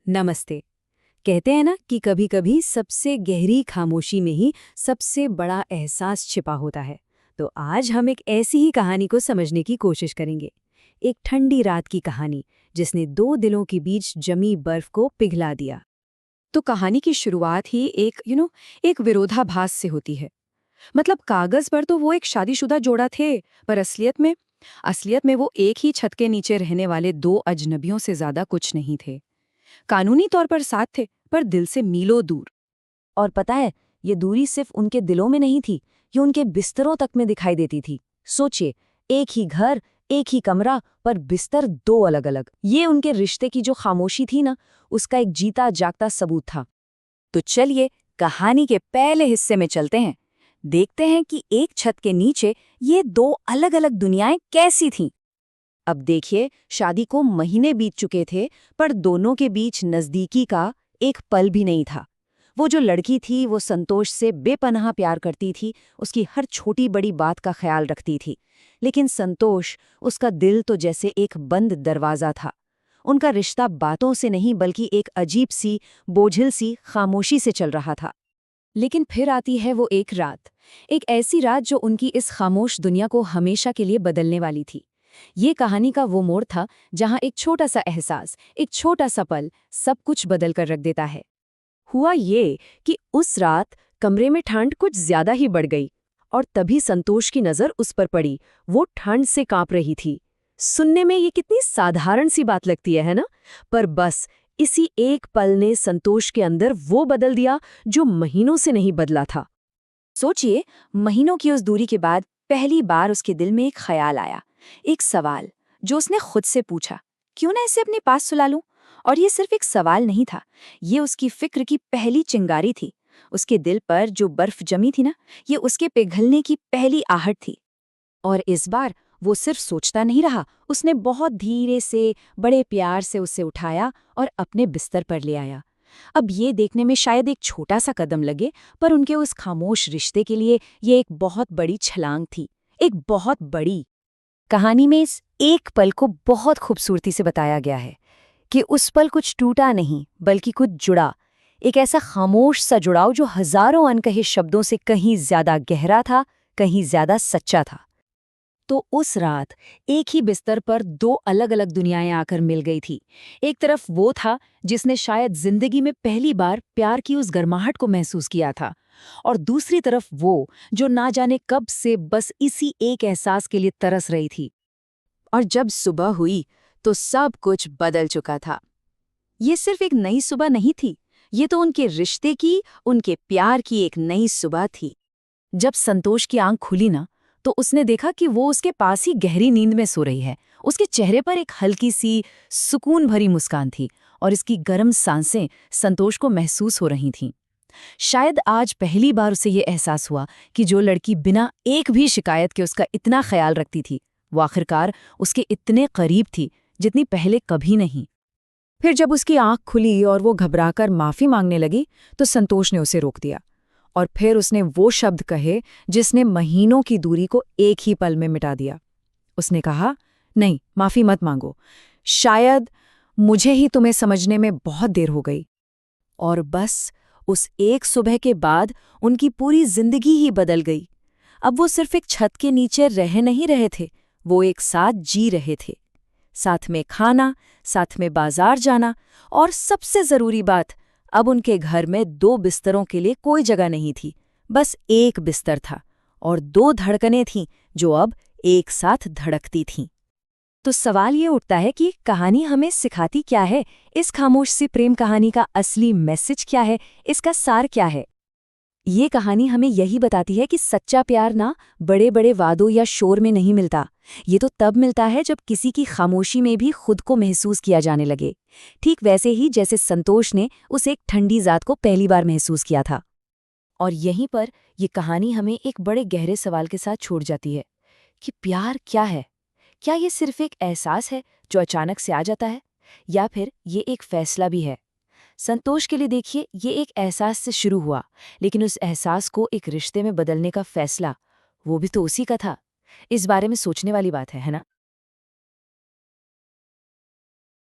नमस्ते। कहते हैं ना कि कभी-कभी सबसे गहरी खामोशी में ही सबसे बड़ा एहसास छिपा होता है। तो आज हम एक ऐसी ही कहानी को समझने की कोशिश करेंगे। एक ठंडी रात की कहानी जिसने दो दिलों के बीच जमी बर्फ को पिघला दिया। तो कहानी की शुरुआत ही एक विरोधाभास से होती है। मतलब कागज पर तो वो एक शादीशुदा जोड़ा थे, पर असलियत में वो एक ही छत के नीचे रहने वाले दो अजनबियों से ज्यादा कुछ नहीं थे। कानूनी तौर पर साथ थे, पर दिल से मीलों दूर। और पता है, ये दूरी सिर्फ उनके दिलों में नहीं थी, ये उनके बिस्तरों तक में दिखाई देती थी। सोचिए, एक ही घर, एक ही कमरा, पर बिस्तर दो अलग अलग। ये उनके रिश्ते की जो खामोशी थी ना, उसका एक जीता जागता सबूत था। तो चलिए कहानी के पहले हिस्से में चलते हैं। देखते हैं कि एक छत के नीचे ये दो अलग अलग दुनियाएं कैसी थीं। अब देखिए, शादी को महीने बीत चुके थे, पर दोनों के बीच नजदीकी का एक पल भी नहीं था। वो जो लड़की थी वो संतोष से बेपनाह प्यार करती थी, उसकी हर छोटी बड़ी बात का ख्याल रखती थी। लेकिन संतोष, उसका दिल तो जैसे एक बंद दरवाज़ा था। उनका रिश्ता बातों से नहीं बल्कि एक अजीब सी, बोझिल सी खामोशी से चल रहा था। लेकिन फिर आती है वो एक ऐसी रात जो उनकी इस खामोश दुनिया को हमेशा के लिए बदलने वाली थी। ये कहानी का वो मोड़ था जहां एक छोटा सा एहसास, एक छोटा सा पल सब कुछ बदल कर रख देता है। हुआ ये कि उस रात कमरे में ठंड कुछ ज्यादा ही बढ़ गई और तभी संतोष की नजर उस पर पड़ी। वो ठंड से कांप रही थी। सुनने में ये कितनी साधारण सी बात लगती है ना? पर बस इसी एक पल ने संतोष के अंदर वो बदल दिया जो महीनों से नहीं बदला था। सोचिए, महीनों की उस दूरी के बाद पहली बार उसके दिल में एक ख्याल आया, एक सवाल जो उसने खुद से पूछा, क्यों ना इसे अपने पास सुला लूं? और ये सिर्फ एक सवाल नहीं था, ये उसकी फिक्र की पहली चिंगारी थी। उसके दिल पर जो बर्फ जमी थी ना, ये उसके पिघलने की पहली आहट थी। और इस बार वो सिर्फ सोचता नहीं रहा, उसने बहुत धीरे से, बड़े प्यार से उसे उठाया और अपने बिस्तर पर ले आया। अब ये देखने में शायद एक छोटा सा कदम लगे, पर उनके उस खामोश रिश्ते के लिए ये एक बहुत बड़ी छलांग थी, एक बहुत बड़ी। कहानी में इस एक पल को बहुत खूबसूरती से बताया गया है कि उस पल कुछ टूटा नहीं बल्कि कुछ जुड़ा। एक ऐसा खामोश सा जुड़ाव जो हजारों अनकहे शब्दों से कहीं ज्यादा गहरा था, कहीं ज्यादा सच्चा था। तो उस रात एक ही बिस्तर पर दो अलग अलग दुनियाएं आकर मिल गई थी। एक तरफ वो था जिसने शायद जिंदगी में पहली बार प्यार की उस गर्माहट को महसूस किया था, और दूसरी तरफ वो जो ना जाने कब से बस इसी एक एहसास के लिए तरस रही थी। और जब सुबह हुई तो सब कुछ बदल चुका था। ये सिर्फ एक नई सुबह नहीं थी, ये तो उनके रिश्ते की, उनके प्यार की एक नई सुबह थी। जब संतोष की आंख खुली ना, तो उसने देखा कि वो उसके पास ही गहरी नींद में सो रही है। उसके चेहरे पर एक हल्की सी, सुकून भरी मुस्कान थी और इसकी गर्म सांसें संतोष को महसूस हो रही थीं। शायद आज पहली बार उसे ये एहसास हुआ कि जो लड़की बिना एक भी शिकायत के उसका इतना ख्याल रखती थी, वो आखिरकार उसके इतने करीब थी जितनी पहले कभी नहीं। फिर जब उसकी आंख खुली और वो घबराकर माफी मांगने लगी, तो संतोष ने उसे रोक दिया। और फिर उसने वो शब्द कहे जिसने महीनों की दूरी को एक ही पल में मिटा दिया। उसने कहा, नहीं, माफी मत मांगो, शायद मुझे ही तुम्हें समझने में बहुत देर हो गई। और बस उस एक सुबह के बाद उनकी पूरी जिंदगी ही बदल गई। अब वो सिर्फ एक छत के नीचे रह नहीं रहे थे, वो एक साथ जी रहे थे। साथ में खाना, साथ में बाजार जाना, और सबसे जरूरी बात, अब उनके घर में दो बिस्तरों के लिए कोई जगह नहीं थी, बस एक बिस्तर था और दो धड़कनें थीं जो अब एक साथ धड़कती थीं। तो सवाल ये उठता है कि कहानी हमें सिखाती क्या है? इस खामोश सी प्रेम कहानी का असली मैसेज क्या है? इसका सार क्या है? ये कहानी हमें यही बताती है कि सच्चा प्यार ना बड़े बड़े वादों या शोर में नहीं मिलता। ये तो तब मिलता है जब किसी की खामोशी में भी खुद को महसूस किया जाने लगे। ठीक वैसे ही जैसे संतोष ने उस एक ठंडी रात को पहली बार महसूस किया था। और यहीं पर ये कहानी हमें एक बड़े गहरे सवाल के साथ छोड़ जाती है कि प्यार क्या है? क्या ये सिर्फ एक एहसास है जो अचानक से आ जाता है, या फिर ये एक फैसला भी है? संतोष के लिए देखिए, ये एक एहसास से शुरू हुआ, लेकिन उस एहसास को एक रिश्ते में बदलने का फैसला, वो भी तो उसी का था। इस बारे में सोचने वाली बात है ना?